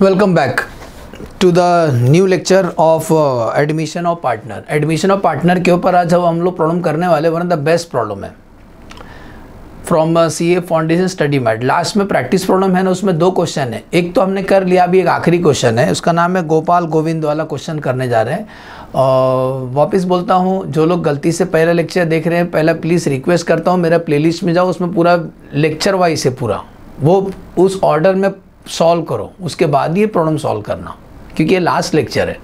Welcome back to the new lecture of admission of partner. Admission of partner के ऊपर आज हम लोग प्रॉब्लम करने वाले, one of the best problem है from CA foundation study mat. Last में प्रैक्टिस प्रॉब्लम है ना, उसमें दो क्वेश्चन है, एक तो हमने कर लिया, अभी एक आखिरी क्वेश्चन है, उसका नाम है गोपाल गोविंद वाला क्वेश्चन करने जा रहे हैं। और वापस बोलता हूँ, जो लोग गलती से पहला लेक्चर देख रहे हैं, पहला प्लीज़ रिक्वेस्ट करता हूँ मेरा प्लेलिस्ट में जाओ, उसमें पूरा लेक्चर वाइज है, पूरा वो उस ऑर्डर में सॉल्व करो, उसके बाद ये प्रॉब्लम सॉल्व करना, क्योंकि ये लास्ट लेक्चर है।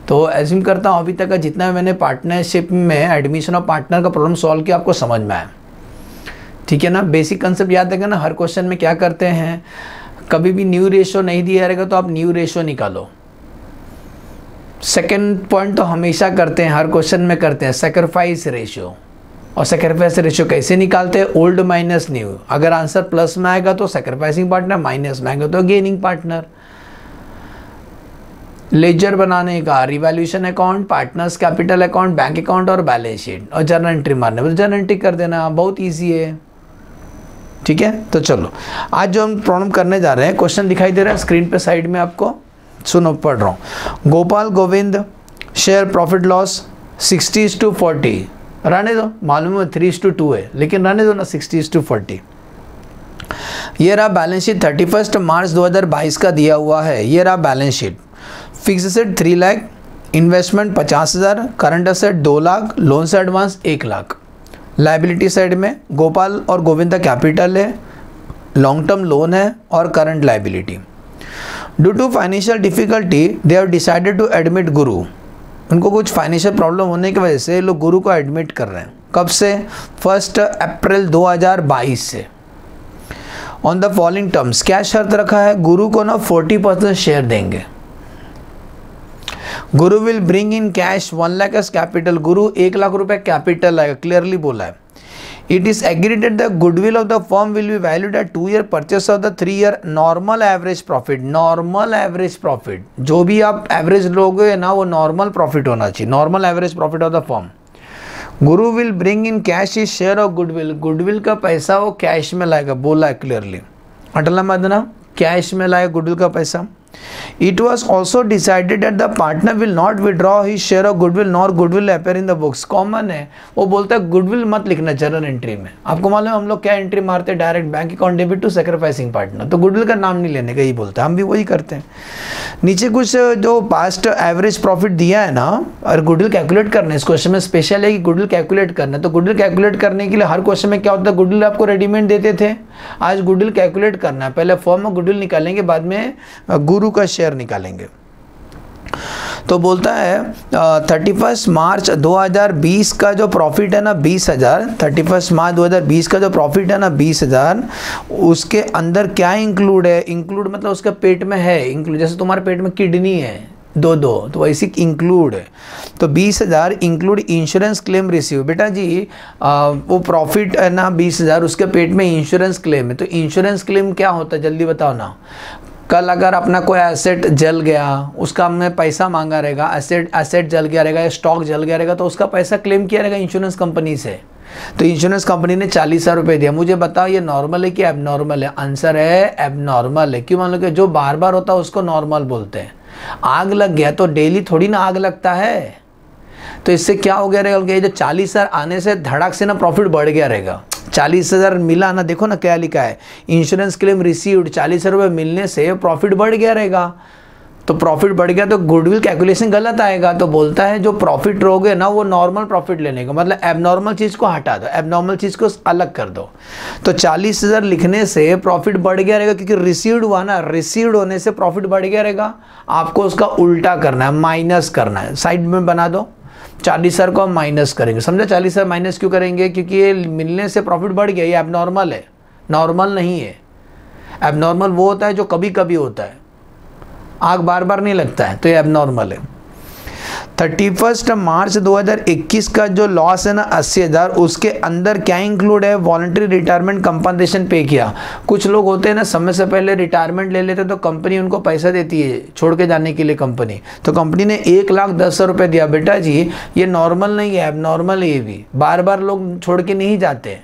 तो एज्यूम करता हूँ अभी तक का जितना मैंने पार्टनरशिप में एडमिशन ऑफ पार्टनर का प्रॉब्लम सॉल्व किया आपको समझ में आया, ठीक है ना। बेसिक कंसेप्ट याद रखना, हर क्वेश्चन में क्या करते हैं, कभी भी न्यू रेशो नहीं दिया रहेगा तो आप न्यू रेशो निकालो। सेकेंड पॉइंट तो हमेशा करते हैं, हर क्वेश्चन में करते हैं, सैक्रिफाइस रेशियो। और सैक्रिफाइस रेशियो कैसे निकालते हैं, ओल्ड माइनस न्यू। अगर आंसर प्लस में आएगा तो सैक्रिफाइसिंग पार्टनर, माइनस में आएगा तो गेनिंग पार्टनर। लेजर बनाने का, revaluation account, partners capital account, bank account और बैलेंस शीट, और जर्नल एंट्री मारने बस जर्नल एंट्री कर देना, बहुत ईजी है, ठीक है। तो चलो आज जो हम प्रॉब्लम करने जा रहे हैं, क्वेश्चन दिखाई दे रहा है स्क्रीन पे साइड में, आपको सुनो पढ़ रहा हूँ। Gopal Govind share profit loss 60:40, रहने दो, मालूम है 3:2 है, लेकिन रहने दो ना, 60:40। ये रहा बैलेंस शीट 31 मार्च 2022 का दिया हुआ है। ये रहा balance sheet. Fix asset 3 lakh, investment 50,000, current asset 2 lakh, loan से एडवांस 1 लाख। लाइबिलिटी साइड में गोपाल और गोविंद का कैपिटल है, लॉन्ग टर्म लोन है और current liability. Due to financial difficulty they have decided to admit Guru. उनको कुछ फाइनेंशियल प्रॉब्लम होने की वजह से लोग गुरु को एडमिट कर रहे हैं। कब से? 1 अप्रैल 2022 से। ऑन द फॉलोइंग टर्म्स, क्या शर्त रखा है, गुरु को ना 40% शेयर देंगे। Guru will bring in cash 1 lakh as capital. Guru 1 lakh रुपए कैपिटल आएगा, क्लियरली बोला है। It is agreed that the goodwill of the firm will be valued at 2 year purchase of the 3 year normal average profit. Normal average profit, जो भी आप average लोगे ना, वो नॉर्मल प्रॉफिट होना चाहिए, normal average profit of the firm. गुरु will bring in cash is share of goodwill. Goodwill का पैसा वो कैश में लाएगा, बोला है क्लियरली, अटला मदना, कैश में लाएगा गुडविल का पैसा। It was also decided that the partner will not withdraw his share of goodwill nor goodwill appear in the books. Common है, वो बोलता है गुडविल मत लिखना जर्नल एंट्री में। आपको मालूम है हम लोग क्या एंट्री मारते हैं, direct bank account debit to sacrificing partner, तो गुडविल का नाम नहीं लेने का ही बोलता है, हम भी वही करते हैं। नीचे कुछ जो पास्ट एवरेज प्रॉफिट दिया है ना, और गुडविल कैलकुलेट करना है, इस क्वेश्चन में स्पेशल है कि गुडविल कैलकुलेट करना है। तो गुडविल कैलकुलेट करने के लिए हर क्वेश्चन में क्या होता है, गुडविल आपको रेडीमेड देते थे, आज गुडविल कैलकुलेट करना है। पहले फॉर्म में गुडविल निकालेंगे, बाद में गुरु का शेयर निकालेंगे। तो बोलता है 31 मार्च 2020 का जो प्रॉफिट है ना 20,000, 31 मार्च 2020 का जो प्रॉफिट है ना 20,000, उसके अंदर क्या इंक्लूड है, इंक्लूड मतलब उसका पेट में है, इंक्लूड जैसे तुम्हारे पेट में किडनी है दो, तो वैसे इंक्लूड है। तो 20,000 इंक्लूड इंश्योरेंस क्लेम रिसीव। बेटा जी वो प्रॉफिट है ना 20,000, उसके पेट में इंश्योरेंस क्लेम है। तो इंश्योरेंस क्लेम क्या होता है, जल्दी बताओ ना। कल अगर अपना कोई एसेट जल गया, उसका हमने पैसा मांगा रहेगा, एसेट जल गया रहेगा या स्टॉक जल गया रहेगा, तो उसका पैसा क्लेम किया रहेगा इंश्योरेंस कंपनी से। तो इंश्योरेंस कंपनी ने 40,000 रुपये दिया। मुझे बताओ ये नॉर्मल है कि एबनॉर्मल है? आंसर है एबनॉर्मल है। क्यों? मान लो कि जो बार बार होता है उसको नॉर्मल बोलते हैं। आग लग गया तो डेली थोड़ी ना आग लगता है, तो इससे क्या हो गया रहेगा, ये जो 40,000 आने से धड़ाक से ना प्रॉफिट बढ़ गया रहेगा। 40,000 मिला ना, देखो ना क्या लिखा है, इंश्योरेंस क्लेम रिसीव्ड, 40,000 रुपये मिलने से प्रॉफिट बढ़ गया रहेगा। तो प्रॉफिट बढ़ गया तो गुडविल कैलकुलेशन गलत आएगा। तो बोलता है जो प्रॉफिट रहोगे ना, वो नॉर्मल प्रॉफिट लेने का, मतलब एबनॉर्मल चीज़ को हटा दो, एबनॉर्मल चीज़ को अलग कर दो। तो 40,000 लिखने से प्रॉफिट बढ़ गया रहेगा, क्योंकि रिसीव्ड हुआ ना, रिसीव्ड होने से प्रॉफिट बढ़ गया रहेगा। आपको उसका उल्टा करना है, माइनस करना है, साइड में बना दो। 40,000 को हम माइनस करेंगे, समझा? 40,000 माइनस क्यों करेंगे, क्योंकि ये मिलने से प्रॉफिट बढ़ गया, ये एबनॉर्मल है, नॉर्मल नहीं है। एबनॉर्मल वो होता है जो कभी कभी होता है, आग बार बार नहीं लगता है, तो ये एबनॉर्मल है। 31 मार्च 2021 का जो लॉस है ना 80,000, उसके अंदर क्या इंक्लूड है, वॉलंटरी रिटायरमेंट कंपनसेशन पे किया। कुछ लोग होते हैं ना समय से पहले रिटायरमेंट ले लेते, तो कंपनी उनको पैसा देती है छोड़ के जाने के लिए कंपनी। तो कंपनी ने 1,10,000 रुपये दिया। बेटा जी ये नॉर्मल नहीं है, एबनॉर्मल है, ये भी बार बार लोग छोड़ के नहीं जाते।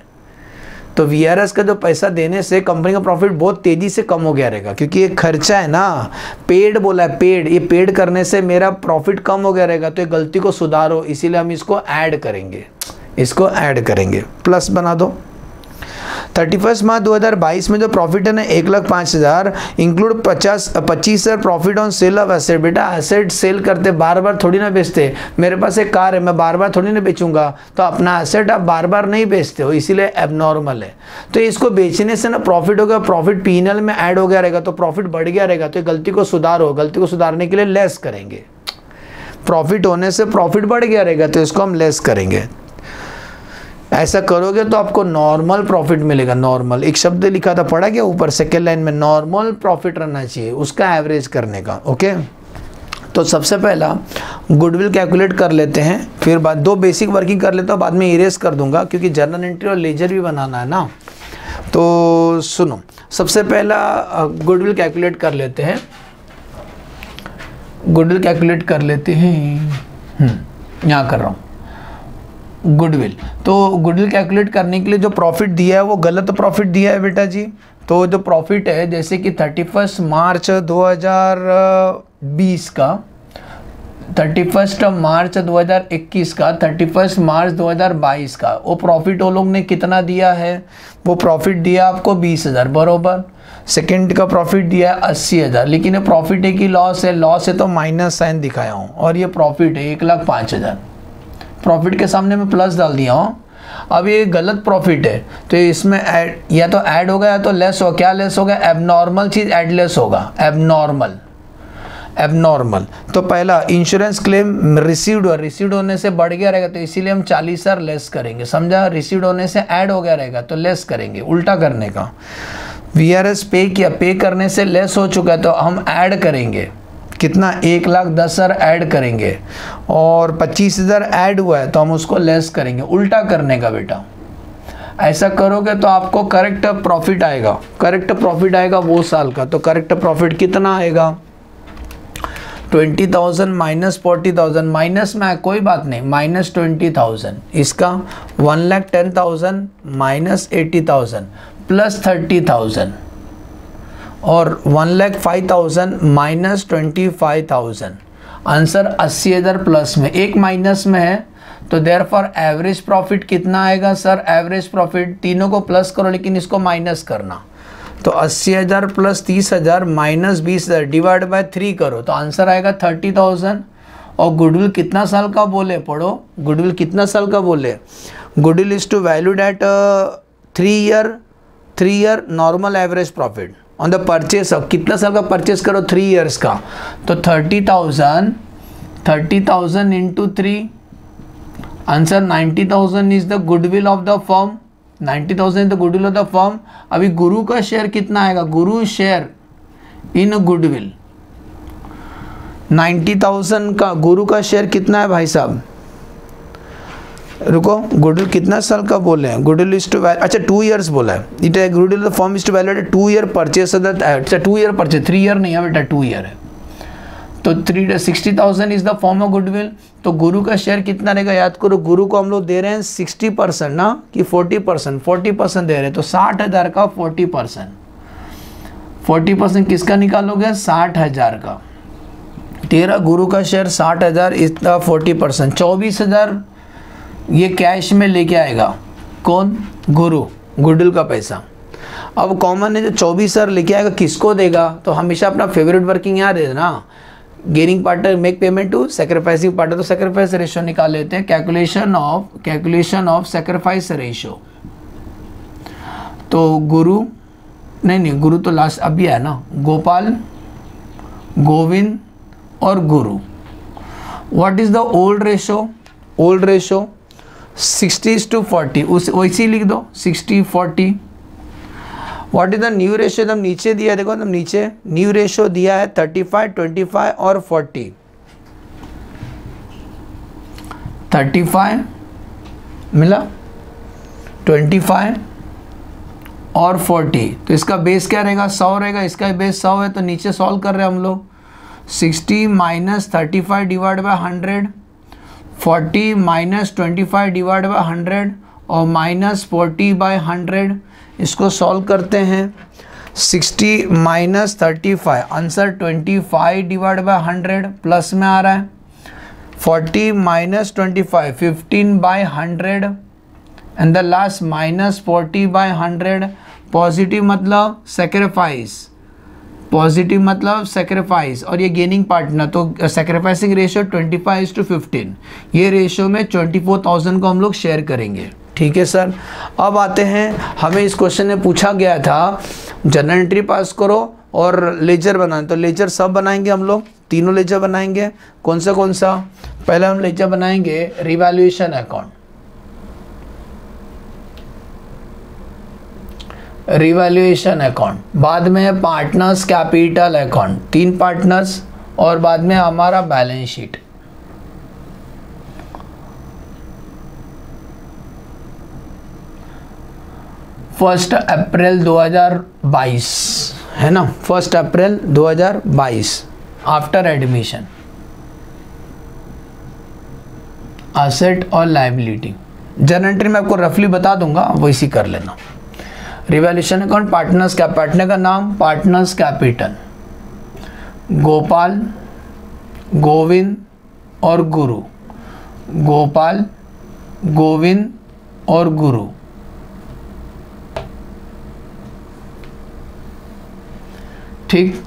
तो वीआरएस का जो पैसा देने से कंपनी का प्रॉफिट बहुत तेज़ी से कम हो गया रहेगा, क्योंकि ये खर्चा है ना, पेड बोला है, पेड, ये पेड करने से मेरा प्रॉफिट कम हो गया रहेगा। तो ये गलती को सुधारो, इसीलिए हम इसको ऐड करेंगे, इसको ऐड करेंगे, प्लस बना दो। 31 मार्च 2022 में जो प्रॉफिट है ना 1,05,000 include 25,000 profit on sale of asset. बेटा एसेट सेल करते बार बार थोड़ी ना बेचते, मेरे पास एक कार है, मैं बार बार थोड़ी ना बेचूंगा, तो अपना एसेट आप बार बार नहीं बेचते हो, इसीलिए एबनॉर्मल है। तो इसको बेचने से ना प्रॉफिट हो गया, प्रॉफिट पीएनएल में ऐड हो गया रहेगा, तो प्रॉफिट बढ़ गया रहेगा। तो गलती को सुधारो, गलती को सुधारने के लिए लेस करेंगे, प्रॉफिट होने से प्रॉफिट बढ़ गया रहेगा तो इसको हम लेस करेंगे। ऐसा करोगे तो आपको नॉर्मल प्रॉफिट मिलेगा। नॉर्मल एक शब्द लिखा था, पढ़ा गया ऊपर सेकेंड लाइन में, नॉर्मल प्रॉफिट रहना चाहिए, उसका एवरेज करने का। ओके, तो सबसे पहला गुडविल कैलकुलेट कर लेते हैं, फिर बाद 2 बेसिक वर्किंग कर लेता हूँ, बाद में इरेज कर दूंगा क्योंकि जर्नल एंट्री और लेजर भी बनाना है ना। तो सुनो, सबसे पहला गुडविल कैलकुलेट कर लेते हैं, गुडविल कैलकुलेट कर लेते हैं, यहाँ कर रहा हूँ गुडविल। तो गुडविल कैलकुलेट करने के लिए जो प्रॉफिट दिया है वो गलत प्रॉफिट दिया है बेटा जी। तो जो प्रॉफिट है जैसे कि 31 मार्च 2020 का, 31 मार्च 2021 का, 31 मार्च 2022 का, वो प्रॉफिट वो लोग ने कितना दिया है, वो प्रॉफिट दिया आपको 20,000 बरोबर। सेकेंड का प्रॉफिट दिया है 80,000, लेकिन ये प्रॉफिट है कि लॉस है, लॉस है तो माइनस साइन दिखाया हूँ, और ये प्रॉफिट है 1,05,000, प्रॉफिट के सामने मैं प्लस डाल दिया हूँ। अब ये गलत प्रॉफिट है तो इसमें ऐड, या तो ऐड होगा या तो लेस हो। क्या लेस होगा, एबनॉर्मल चीज़ ऐड लेस होगा, एबनॉर्मल, एबनॉर्मल। तो पहला इंश्योरेंस क्लेम रिसीव्ड हुआ, रिसीव्ड होने से बढ़ गया रहेगा तो इसीलिए हम 40,000 लेस करेंगे, समझा। रिसीव्ड होने से ऐड हो गया रहेगा तो लेस करेंगे, उल्टा करने का। वीआरएस पे किया, पे करने से लेस हो चुका है तो हम ऐड करेंगे, कितना 1,10,000 ऐड करेंगे, और 25,000 ऐड हुआ है तो हम उसको लेस करेंगे, उल्टा करने का बेटा। ऐसा करोगे तो आपको करेक्ट प्रॉफिट आएगा, करेक्ट प्रॉफिट आएगा वो साल का। तो करेक्ट प्रॉफिट कितना आएगा, 20,000 माइनस 40,000, माइनस में है कोई बात नहीं, माइनस 20,000, इसका 1,10,000 माइनस 80,000 प्लस 30,000, और 1,05,000 माइनस 25,000, आंसर 80,000 प्लस में, एक माइनस में है तो देयरफॉर एवरेज प्रॉफिट कितना आएगा सर, एवरेज प्रॉफिट, तीनों को प्लस करो लेकिन इसको माइनस करना, तो 80,000 प्लस 30,000 माइनस 20,000 डिवाइड बाय 3 करो तो आंसर आएगा 30,000। और गुडविल कितना साल का बोले, पढ़ो, गुडविल कितना साल का बोले, goodwill is to valued at 3 year normal average profit on the purchase of, कितना साल का परचेस करो, 3 ईयर्स का, तो 30,000 into 3, answer 90,000 is the goodwill of the firm, 90,000 is the goodwill of the firm. अभी गुरु का शेयर कितना आएगा, गुरु शेयर इन गुडविल 90,000 का, गुरु का शेयर कितना है भाई साहब, रुको, गुडविल कितना साल का बोले हैं, गुडविल इज टू, अच्छा 2 ईयर्स बोला है, इट है goodwill the firm is to value at 2 year purchase, अच्छा 2 ईयर परचेस, 3 ईयर नहीं है बेटा, 2 ईयर है, तो 60,000 is the form of goodwill. तो गुरु का शेयर कितना रहेगा, याद करो, गुरु को हम लोग दे रहे हैं 60% ना कि 40%, 40% दे रहे हैं, तो 60,000 का 40%, 40% किसका निकालोगे, 60,000 का, तेरा गुरु का शेयर 60,000 इज द 40%, 24,000 ये कैश में लेके आएगा, कौन, गुरु, गुडविल का पैसा। अब कॉमन है जो 24,000 लेके आएगा किसको देगा, तो हमेशा अपना फेवरेट वर्किंग याद है ना, gaining partner make payment to sacrificing partner, तो सैक्रिफाइस रेशियो निकाल लेते हैं, कैलकुलेशन ऑफ सैक्रिफाइस रेशियो। तो गुरु नहीं गुरु तो लास्ट अभी है ना, गोपाल, गोविंद और गुरु। What is the old ratio, old ratio 60:40, उस वैसे लिख दो 60:40। What is the new ratio, एकदम नीचे दिया है, देखो एकदम नीचे न्यू रेशियो दिया है 35, 25 और 40, 35 मिला, 25 और 40, तो इसका बेस क्या रहेगा, 100 रहेगा, इसका बेस 100 है तो नीचे सॉल्व कर रहे हैं हम लोग, 60 minus 35 divide by 100, 40 minus 25 divide by 100, और -40/100, इसको सॉल्व करते हैं। 60 - 35, आंसर 25 डिवाइड बाय 100, प्लस में आ रहा है। 40 - 25, 15/100, एंड द लास्ट -40/100। पॉजिटिव मतलब सेक्रीफाइस, पॉजिटिव मतलब सेक्रीफाइस, और ये गेनिंग पार्टनर, तो सेक्रीफाइसिंग रेशियो 25:15। ये रेशियो में 24,000 को हम लोग शेयर करेंगे। ठीक है सर। अब आते हैं, हमें इस क्वेश्चन में पूछा गया था जर्नल एंट्री पास करो और लेजर बनाएं, तो लेजर सब बनाएंगे हम लोग, तीनों लेजर बनाएंगे। कौन सा? पहले हम लेजर बनाएंगे रिवैल्यूएशन अकाउंट, रिवैल्यूएशन अकाउंट, बाद में पार्टनर्स कैपिटल अकाउंट, 3 पार्टनर्स, और बाद में हमारा बैलेंस शीट। फर्स्ट अप्रैल 2022 है ना, 1 अप्रैल 2022 आफ्टर एडमिशन। एसेट और लायबिलिटी, जर्नल एंट्री में आपको रफली बता दूंगा, वैसी कर लेना। रिवैल्यूएशन अकाउंट, पार्टनर्स का, पार्टनर का नाम पार्टनर्स कैपिटल, गोपाल, गोविंद और गुरु, गोपाल, गोविंद और गुरु। ठीक।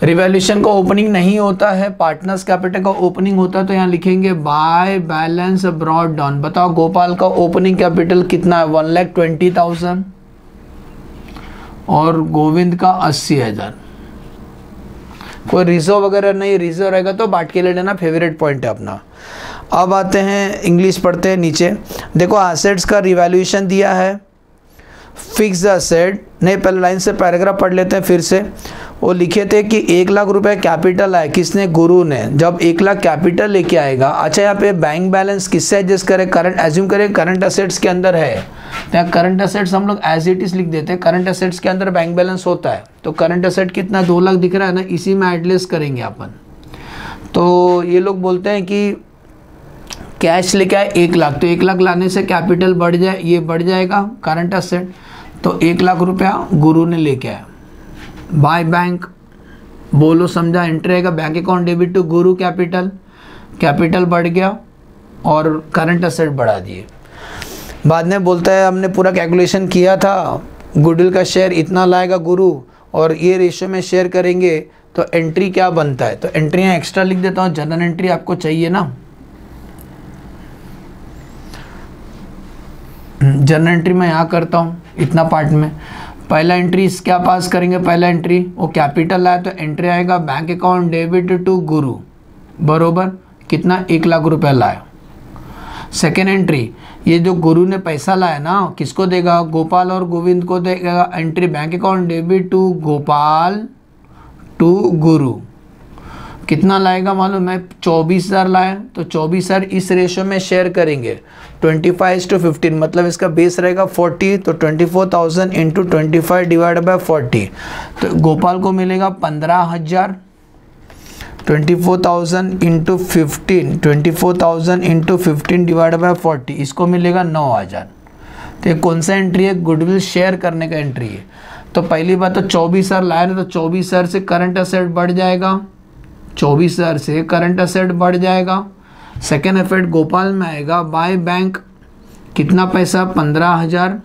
रिवैल्यूएशन का ओपनिंग नहीं होता है, पार्टनर्स कैपिटल का ओपनिंग होता है, तो यहाँ लिखेंगे बाय बैलेंस ब्रॉट डाउन। बताओ गोपाल का ओपनिंग कैपिटल कितना है? 1,20,000, और गोविंद का 80,000। कोई रिजर्व वगैरह नहीं, रिजर्व रहेगा तो बांट के ले लेना, फेवरेट पॉइंट है अपना। अब आते हैं इंग्लिश पढ़ते हैं। नीचे देखो एसेट्स का रिवैल्यूएशन दिया है, फिक्स एसेट, नहीं पहले लाइन से पैराग्राफ पढ़ लेते हैं फिर से। वो लिखे थे कि 1 लाख रुपए कैपिटल आए, किसने? गुरु ने। जब 1 लाख कैपिटल लेके आएगा, अच्छा यहाँ पे बैंक बैलेंस किससे एडजस्ट करें? करंट एज्यूम करें, करंट एसेट्स के अंदर है, तो यहाँ करंट एसेट्स हम लोग एज इट इज लिख देते हैं। करंट एसेट्स के अंदर बैंक बैलेंस होता है, तो करंट एसेट कितना? 2 लाख दिख रहा है ना, इसी में एडजस्ट करेंगे अपन। तो ये लोग बोलते हैं कि कैश लेके आए 1 लाख, तो 1 लाख लाने से कैपिटल बढ़ जाए, ये बढ़ जाएगा करंट एसेट, तो 1 लाख रुपया गुरु ने लेके आया। बाय बैंक, बोलो समझा, एंट्री आएगा bank account debit to Guru capital, capital बढ़ गया और करंट एसेट बढ़ा दिए। बाद में बोलता है हमने पूरा कैलकुलेशन किया था, गुडविल का शेयर इतना लाएगा गुरु और ये रेशियो में शेयर करेंगे, तो एंट्री क्या बनता है? तो एंट्रियाँ एक्स्ट्रा लिख देता हूँ, जनरल एंट्री आपको चाहिए ना। जनरल एंट्री मैं यहाँ करता हूँ इतना पार्ट में। पहला एंट्री क्या पास करेंगे? पहला एंट्री वो कैपिटल आया तो एंट्री आएगा बैंक अकाउंट डेबिट टू गुरु, बरोबर कितना? 1 लाख रुपया लाया। सेकेंड एंट्री, ये जो गुरु ने पैसा लाया ना, किसको देगा? गोपाल और गोविंद को देगा। Entry bank account debit to Gopal to Guru, कितना लाएगा मालूम है? 24,000 लाया, तो 24,000 इस रेशियो में शेयर करेंगे 25:15, मतलब इसका बेस रहेगा 40, तो 24,000 इंटू 25 डिवाइड बाय 40, तो गोपाल को मिलेगा 15,000। 24,000 इंटू 15, 24,000 इंटू 15 डिवाइड बाय 40, इसको मिलेगा 9,000। तो ये कौन सा एंट्री है? गुडविल शेयर करने का एंट्री है। तो पहली बात तो 24,000 लाया ना, तो 24,000 से करंट एसेट बढ़ जाएगा, 24,000 से करंट एसेट बढ़ जाएगा। सेकेंड एफेक्ट गोपाल में आएगा बाय बैंक, कितना पैसा? 15,000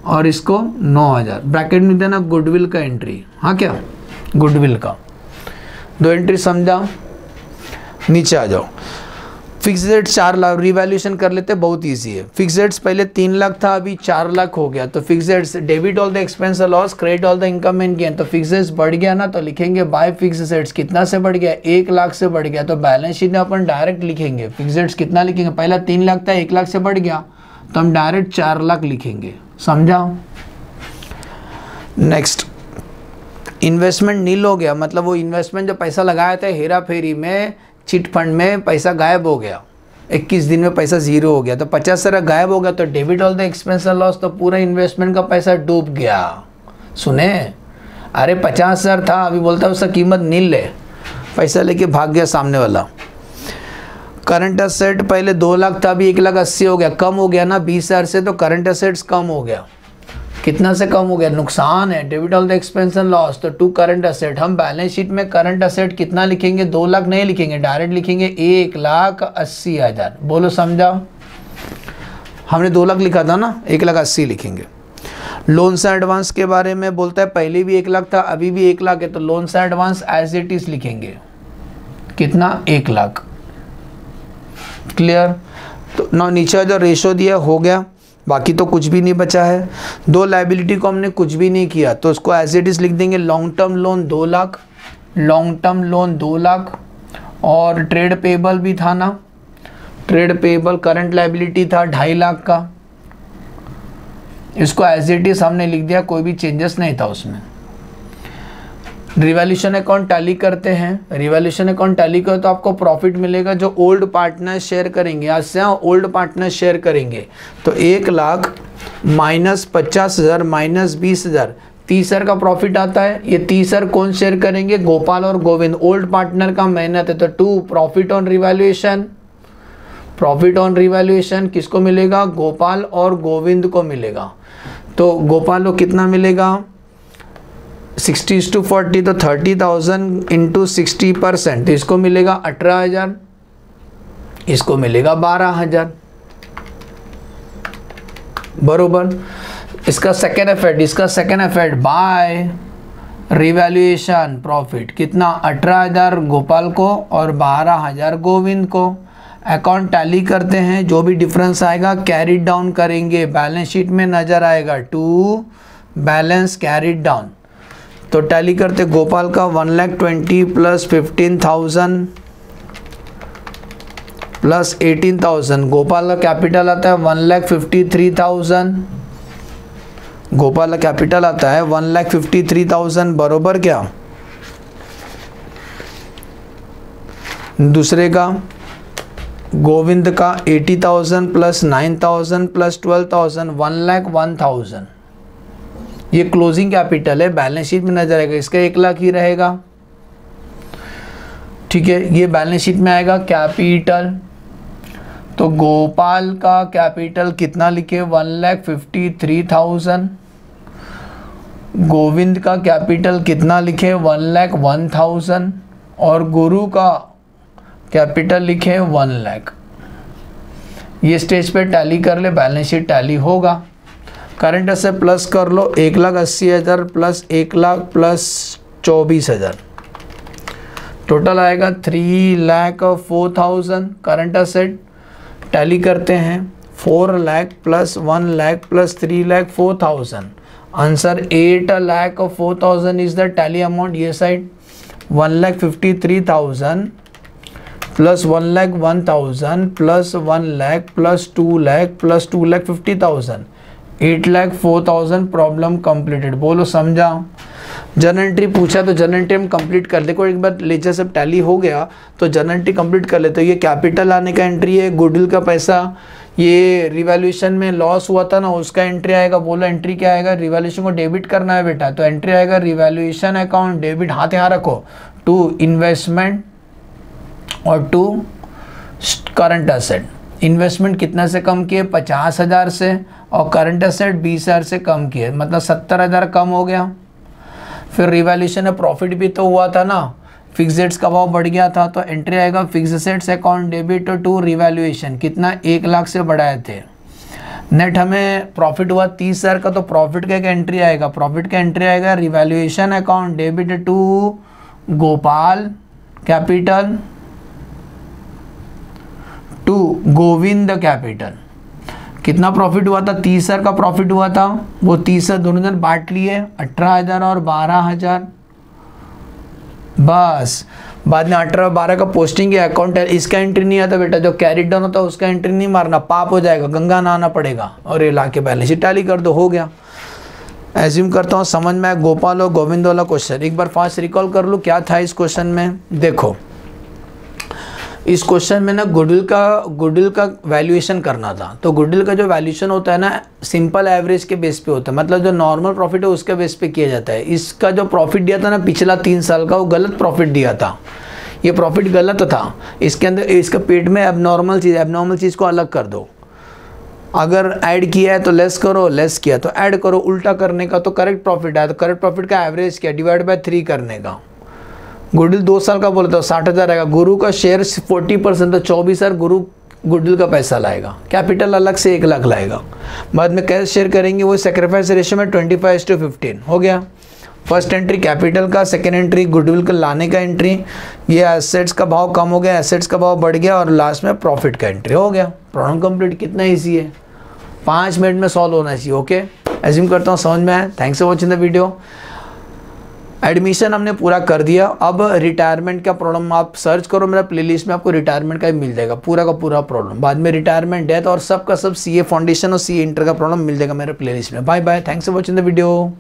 और इसको 9,000, ब्रैकेट में देना गुडविल का एंट्री। हाँ क्या? गुडविल का 2 एंट्री समझा। नीचे आ जाओ। फिक्स रेट 4 लाख, रिवैल्यूएशन कर लेते, बहुत इजी है। फिक्स रेट्स पहले 3 लाख था, अभी 4 लाख हो गया, तो fix rates debit all the expense loss, credit all the income and gain, तो फिक्स रेट्स बढ़ गया ना, तो लिखेंगे बाय फिक्स रेट्स, कितना से बढ़ गया? 1 लाख से बढ़ गया, तो बैलेंस शीट में अपन डायरेक्ट लिखेंगे फिक्स रेट्स कितना लिखेंगे? पहला 3 लाख था, 1 लाख से बढ़ गया, तो हम डायरेक्ट 4 लाख लिखेंगे, समझा? नेक्स्ट, इन्वेस्टमेंट नील हो गया, मतलब वो इन्वेस्टमेंट जो पैसा लगाया था हेरा फेरी में, चिट फंड में, पैसा गायब हो गया, 21 दिन में पैसा 0 हो गया, तो 50,000 गायब हो गया, तो debit all the expense loss, तो पूरा इन्वेस्टमेंट का पैसा डूब गया। सुने, अरे 50,000 था, अभी बोलता है उसका कीमत नील है, पैसा लेके भाग गया सामने वाला। करंट असेट पहले 2 लाख था, अभी 1,80,000 हो गया, कम हो गया ना 20,000 से, तो करंट असेट्स कम हो गया। कितना से कम हो गया? नुकसान है, debit of the expansion loss. तो टू करंट असेट, हम बैलेंस शीट में करंट असेट कितना लिखेंगे? 2 लाख नहीं लिखेंगे, डायरेक्ट लिखेंगे 1,80,000। बोलो समझा? हमने 2 लाख लिखा था ना, 1,80,000 लिखेंगे। लोन्स एंड एडवांस के बारे में बोलता है, पहले भी 1 लाख था, अभी भी 1 लाख है, तो loans and advance as it is लिखेंगे। कितना? 1 लाख। क्लियर? तो ना नीचे जो रेशो दिया हो गया, बाकी तो कुछ भी नहीं बचा है। 2 लायबिलिटी को हमने कुछ भी नहीं किया, तो उसको एज इट इज लिख देंगे। Long term loan 2 lakh, long term loan 2 lakh, और ट्रेड पेबल भी था ना, ट्रेड पेबल करंट लायबिलिटी था 2.5 लाख का। इसको एज इट इज हमने लिख दिया, कोई भी चेंजेस नहीं था उसमें। रिवैल्यूएशन अकाउंट टैली करते हैं। रिवैल्यूएशन अकाउंट टैली करो तो आपको प्रॉफिट मिलेगा जो ओल्ड पार्टनर शेयर करेंगे। आज से ओल्ड पार्टनर शेयर करेंगे, तो 1 लाख माइनस 50,000 माइनस 20,000, 30,000 का प्रॉफिट आता है। ये 30,000 कौन शेयर करेंगे? गोपाल और गोविंद। ओल्ड पार्टनर का मेहनत है, तो 2 profit on revaluation. Profit on revaluation किसको मिलेगा? गोपाल और गोविंद को मिलेगा। तो गोपाल को कितना मिलेगा? 60:40, तो 30,000 इंटू 60%, तो इसको मिलेगा 18,000, इसको मिलेगा 12,000। बरोबर। इसका second effect bye revaluation profit कितना? 18,000 गोपाल को और 12,000 गोविंद को। अकाउंट टैली करते हैं, जो भी डिफरेंस आएगा कैरिड डाउन करेंगे, बैलेंस शीट में नजर आएगा। टू बैलेंस कैरिड डाउन, तो टैली करते गोपाल का 1,20,000 प्लस 15,000 प्लस 18,000। गोपाल का कैपिटल आता है 1,53,000। गोपाल का कैपिटल आता है 1,53,000। बरोबर क्या? दूसरे का गोविंद का 80,000 प्लस 9,000 प्लस 12,000, 1,01,000। ये क्लोजिंग कैपिटल है, बैलेंस शीट में नजर आएगा, इसका 1 लाख ही रहेगा। ठीक है, ये बैलेंस शीट में आएगा कैपिटल। तो गोपाल का कैपिटल कितना लिखे? 1,53,000। गोविंद का कैपिटल कितना लिखे? 1,01,000। और गुरु का कैपिटल लिखे 1 लाख। ये स्टेज पे टैली कर ले, बैलेंस शीट टैली होगा। करंट से प्लस कर लो, 1,80,000 प्लस 1 लाख प्लस 24,000, टोटल आएगा 3,04,000। करंट असेट टैली करते हैं, 4 lakh plus 1 lakh plus 3,04,000। Answer 8,04,000 is the tally amount. ये side 1,53,000 plus 1,01,000 plus 1 lakh plus 2 lakh plus 2,50,000, 8,04,000। Problem completed. बोलो समझा? जर्नल एंट्री पूछा तो जर्नल एंट्री हम कंप्लीट कर देखो एक बार। लेजर सब टैली हो गया तो जर्नल एंट्री कंप्लीट कर लेते। तो ये कैपिटल आने का एंट्री है, गुडविल का पैसा, ये रिवैल्यूएशन में लॉस हुआ था ना उसका एंट्री आएगा। बोलो एंट्री क्या आएगा? रिवैल्यूएशन को डेबिट करना है बेटा, तो एंट्री आएगा रिवैल्यूएशन अकाउंट डेबिट, हाथ यहाँ रखो, टू इन्वेस्टमेंट और टू करंट असेट। इन्वेस्टमेंट कितना से कम किए? 50,000 से, और करंट असेट 20,000 से कम किए, मतलब 70,000 कम हो गया। फिर रिवैल्यूएशन में प्रॉफिट भी तो हुआ था ना, फिक्सेड्स का भाव बढ़ गया था, तो एंट्री आएगा fix assets account debit to revaluation. कितना? 1 लाख से बढ़ाए थे। नेट हमें प्रॉफिट हुआ 30,000 का, तो प्रॉफिट का एक एंट्री आएगा, प्रॉफिट का एंट्री आएगा revaluation account debit to Gopal capital to Govind capital. कितना प्रॉफिट हुआ था? 30,000 का प्रॉफिट हुआ था, वो 30,000 दोनों जन बांट लिए, 18,000 और 12,000। बस बाद में 18 और 12 का पोस्टिंग है अकाउंट है, इसका एंट्री नहीं आता बेटा। जो कैरी डाउन होता है उसका एंट्री नहीं मारना, पाप हो जाएगा, गंगा नहाना पड़ेगा। और ये ला के बैलेंस शीट टैली कर दो, हो गया। एज्यूम करता हूँ समझ में आया गोपाल और गोविंद वाला क्वेश्चन। एक बार फास्ट रिकॉल कर लूँ क्या था इस क्वेश्चन में। देखो इस क्वेश्चन में ना गुडविल का वैल्यूएशन करना था। तो गुडविल का जो वैल्यूएशन होता है ना सिंपल एवरेज के बेस पे होता है, मतलब जो नॉर्मल प्रॉफिट है उसके बेस पे किया जाता है। इसका जो प्रॉफिट दिया था ना पिछला 3 साल का, वो गलत प्रॉफिट दिया था। ये प्रॉफिट गलत था, इसके अंदर इसका पेट में एबनॉर्मल चीज़ को अलग कर दो। अगर ऐड किया है तो लेस करो, लेस किया तो ऐड करो, उल्टा करने का तो करेक्ट प्रॉफिट आया, तो करेक्ट प्रॉफिट का एवरेज क्या, डिवाइड बाय 3 करने का। गुडविल 2 साल का बोला था 60,000 आएगा, गुरु का शेयर 40% तो 24,000 गुरु गुडविल का पैसा लाएगा, कैपिटल अलग से 1 लाख लाएगा। बाद में कैसे शेयर करेंगे, वो सेक्रीफाइस रेशियो में 25:15 हो गया। फर्स्ट एंट्री कैपिटल का, सेकेंड एंट्री गुडविल का लाने का एंट्री, ये एसेट्स का भाव कम हो गया, एसेट्स का भाव बढ़ गया, और लास्ट में प्रॉफिट का एंट्री हो गया। Problem complete. कितना ईजी है, 5 मिनट में सॉल्व होना चाहिए। ओके, एज्यूम करता हूँ समझ में आया। Thanks for watching the video. Admission हमने पूरा कर दिया। अब रिटायरमेंट का प्रॉब्लम आप सर्च करो मेरा प्लेलिस्ट में, आपको रिटायरमेंट का ही मिल जाएगा पूरा का पूरा प्रॉब्लम। बाद में रिटायरमेंट, डेथ और सब का सब CA फाउंडेशन और CA इंटर का प्रॉब्लम मिल जाएगा मेरे प्लेलिस्ट में। Bye bye, thanks for watching the video.